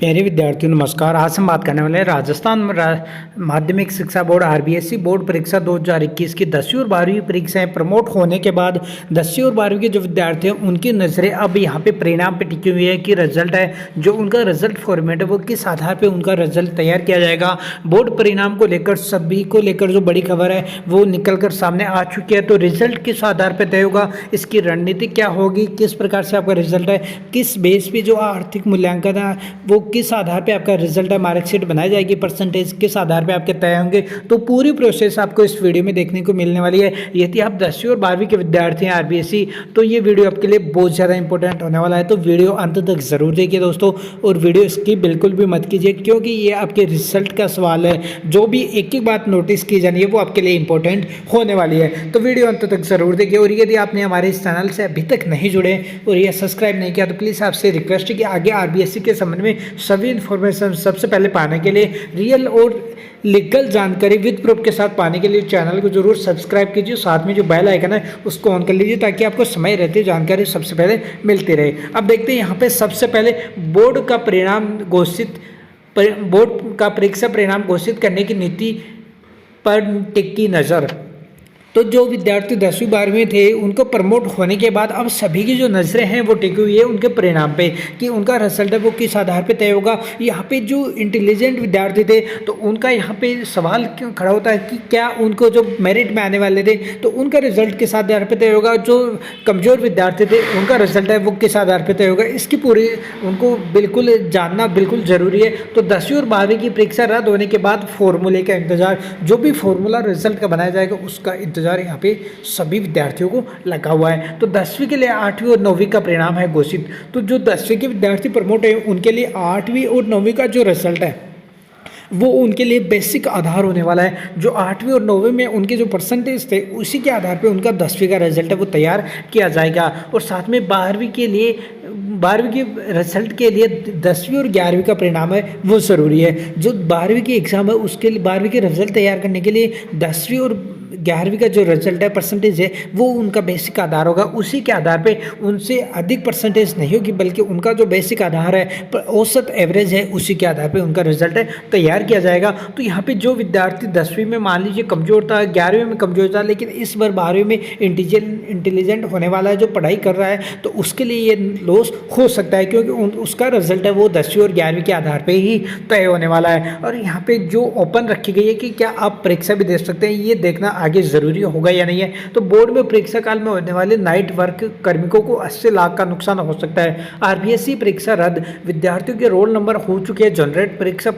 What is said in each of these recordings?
प्यारे विद्यार्थियों नमस्कार। आज हम बात करने वाले हैं राजस्थान माध्यमिक शिक्षा बोर्ड आरबीएसई बोर्ड परीक्षा 2021 की 10वीं और 12वीं परीक्षाएं प्रमोट होने के बाद 10वीं और 12वीं के जो विद्यार्थी हैं उनकी नज़रें अब यहाँ पे परिणाम पे टिकी हुई है कि रिजल्ट है जो उनका रिजल्ट फॉर्मेट है वो किस आधार पर उनका रिजल्ट तैयार किया जाएगा। बोर्ड परिणाम को लेकर सभी को लेकर जो बड़ी खबर है वो निकल कर सामने आ चुकी है। तो रिजल्ट किस आधार पर तय होगा, इसकी रणनीति क्या होगी, किस प्रकार से आपका रिजल्ट है, किस बेस पे जो आर्थिक मूल्यांकन है वो किस आधार पे आपका रिजल्ट है, मार्कशीट बनाई जाएगी, परसेंटेज किस आधार पे आपके तय होंगे। तो पूरी प्रोसेस आपको इस वीडियो में देखने को मिलने वाली है। यदि आप 10वीं और 12वीं के विद्यार्थी हैं आरबीएसई, तो ये वीडियो आपके लिए बहुत ज़्यादा इंपॉर्टेंट होने वाला है। तो वीडियो अंत तक ज़रूर देखिए दोस्तों, और वीडियो इसकी बिल्कुल भी मत कीजिए क्योंकि ये आपके रिजल्ट का सवाल है। जो भी एक एक बात नोटिस की जानी है वो आपके लिए इंपॉर्टेंट होने वाली है। तो वीडियो अंत तक ज़रूर देखिए। और यदि आपने हमारे इस चैनल से अभी तक नहीं जुड़े और ये सब्सक्राइब नहीं किया तो प्लीज़ आपसे रिक्वेस्ट है कि आगे आरबीएसई के संबंध में सभी इन्फॉर्मेशन सबसे पहले पाने के लिए, रियल और लीगल जानकारी विद प्रूफ के साथ पाने के लिए चैनल को जरूर सब्सक्राइब कीजिए। साथ में जो बेल आइकन है उसको ऑन कर लीजिए ताकि आपको समय रहते जानकारी सबसे पहले मिलती रहे। अब देखते हैं यहाँ पे सबसे पहले बोर्ड का परीक्षा परिणाम घोषित करने की नीति पर टिकी नज़र। तो जो विद्यार्थी 10वीं 12वीं थे उनको प्रमोट होने के बाद अब सभी की जो नज़रें हैं वो टिकी हुई है उनके परिणाम पे कि उनका रिजल्ट है वो किस आधार पे तय होगा। यहाँ पे जो इंटेलिजेंट विद्यार्थी थे तो उनका यहाँ पे सवाल क्यों खड़ा होता है कि क्या उनको जो मेरिट में आने वाले थे तो उनका रिजल्ट किस आधार पे तय होगा, जो कमज़ोर विद्यार्थी थे उनका रिजल्ट है वो किस आधार पर तय होगा। इसकी पूरी उनको बिल्कुल जानना बिल्कुल ज़रूरी है। तो 10वीं और 12वीं की परीक्षा रद्द होने के बाद फॉर्मूले का इंतजार, जो भी फॉर्मूला रिजल्ट का बनाया जाएगा उसका इंतजार यहाँ पे सभी विद्यार्थियों को लगा हुआ है। तो 10वीं के लिए 8वीं और 9वीं का परिणाम है घोषित। तो जो 10वीं के विद्यार्थी प्रमोट है उनके लिए 8वीं और 9वीं का जो रिजल्ट है वो उनके लिए बेसिक आधार होने वाला है। जो 8वीं और 9वीं में उनके जो परसेंटेज थे उसी के आधार पे उनका 10वीं का रिजल्ट है वो तैयार किया जाएगा। और साथ में 12वीं के रिजल्ट के लिए 10वीं और 11वीं का परिणाम है वो ज़रूरी है। जो 12वीं की एग्ज़ाम है उसके लिए 12वीं के रिजल्ट तैयार करने के लिए 10वीं और 11वीं का जो रिजल्ट है परसेंटेज है वो उनका बेसिक आधार होगा। उसी के आधार पे उनसे अधिक परसेंटेज नहीं होगी बल्कि उनका जो बेसिक आधार है औसत एवरेज है उसी के आधार पे उनका रिजल्ट है तैयार किया जाएगा। तो यहाँ पे जो विद्यार्थी 10वीं में मान लीजिए कमज़ोर था, 11वीं में कमज़ोर था, लेकिन इस बार 12वीं में इंटेलिजेंट होने वाला है जो पढ़ाई कर रहा है, तो उसके लिए ये लॉस हो सकता है क्योंकि उसका रिजल्ट है वो 10वीं और 11वीं के आधार पर ही तय होने वाला है। और यहाँ पर जो ओपन रखी गई है कि क्या आप परीक्षा भी दे सकते हैं, ये देखना आगे ज़रूरी होगा या नहीं है। तो बोर्ड में परीक्षा काल में होने वाले नाइट वर्क कार्मिकों को 80 लाख का नुकसान हो सकता है। आरबीएसई परीक्षा रद्द, विद्यार्थियों के रोल नंबर हो चुके हैं जनरेट, परीक्षा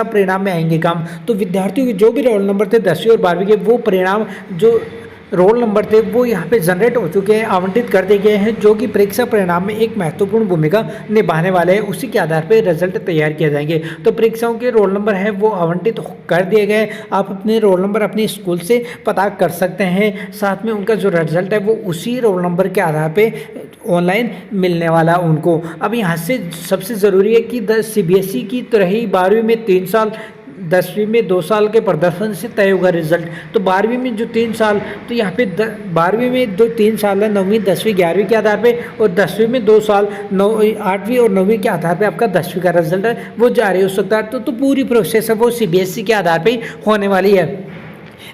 परिणाम में आएंगे काम। तो विद्यार्थियों के जो भी रोल नंबर थे 10वीं और 12वीं के वो परिणाम जो रोल नंबर थे वो यहाँ पे जनरेट हो चुके हैं, आवंटित कर दिए गए हैं, जो कि परीक्षा परिणाम में एक महत्वपूर्ण भूमिका निभाने वाले हैं। उसी के आधार पे रिजल्ट तैयार किए जाएंगे। तो परीक्षाओं के रोल नंबर हैं वो आवंटित कर दिए गए। आप अपने रोल नंबर अपने स्कूल से पता कर सकते हैं। साथ में उनका जो रिजल्ट है वो उसी रोल नंबर के आधार पर ऑनलाइन मिलने वाला उनको। अब यहाँ से सबसे ज़रूरी है कि सीबीएसई की तरह ही 12वीं में 3 साल, 10वीं में 2 साल के प्रदर्शन से तय होगा रिजल्ट। तो 12वीं में जो 3 साल, तो यहाँ पे 12वीं में जो 3 साल है 9वीं 10वीं 11वीं के आधार पे, और 10वीं में 2 साल 8वीं और 9वीं के आधार पे आपका 10वीं का रिजल्ट है वो जारी हो सकता है। तो पूरी प्रोसेस है वो सीबीएसई के आधार पे ही होने वाली है।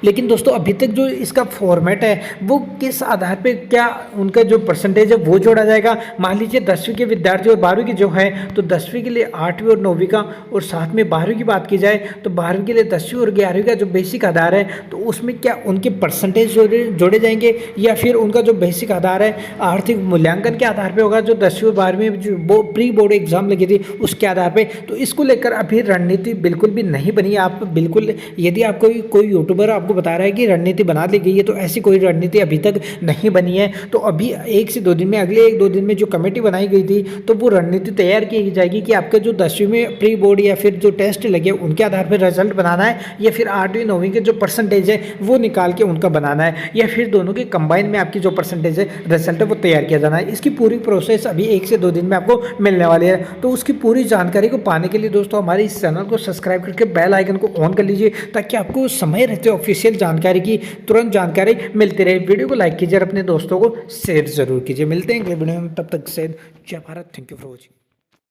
लेकिन दोस्तों अभी तक जो इसका फॉर्मेट है वो किस आधार पे, क्या उनका जो परसेंटेज है वो जोड़ा जाएगा। मान लीजिए 10वीं के विद्यार्थी और 12वीं के जो है तो 10वीं के लिए 8वीं और 9वीं का, और साथ में 12वीं की बात की जाए तो 12वीं के लिए 10वीं और 11वीं का जो बेसिक आधार है तो उसमें क्या उनके परसेंटेज जोड़े जाएंगे या फिर उनका जो बेसिक आधार है आर्थिक मूल्यांकन के आधार पर होगा, जो 10वीं और 12वीं में जो प्री बोर्ड एग्जाम लगी थी उसके आधार पर। तो इसको लेकर अभी रणनीति बिल्कुल भी नहीं बनी। आप बिल्कुल, यदि आपको कोई यूट्यूबर आपको बता रहा है कि रणनीति बना ली गई है, तो ऐसी कोई रणनीति अभी तक नहीं बनी है। तो अभी 1 से 2 दिन में, अगले 1-2 दिन में जो कमेटी बनाई गई थी तो वो रणनीति तैयार की जाएगी कि आपके जो 10वीं में प्री बोर्ड या फिर जो टेस्ट लगे उनके आधार पर रिजल्ट बनाना है, या फिर 8वीं 9वीं के जो परसेंटेज है वो निकाल के उनका बनाना है, या फिर दोनों के कंबाइन में आपकी जो परसेंटेज है रिजल्ट है वो तैयार किया जाना है। इसकी पूरी प्रोसेस अभी 1 से 2 दिन में आपको मिलने वाली है। तो उसकी पूरी जानकारी को पाने के लिए दोस्तों हमारे इस चैनल को सब्सक्राइब करके बेल आइकन को ऑन कर लीजिए ताकि आपको समय रहते ऑफिशियल जानकारी की तुरंत जानकारी मिलती रहे। वीडियो को लाइक कीजिए और अपने दोस्तों को शेयर जरूर कीजिए। मिलते हैं अगले वीडियो में, तब तक से जय Bharat. Thank you for watching.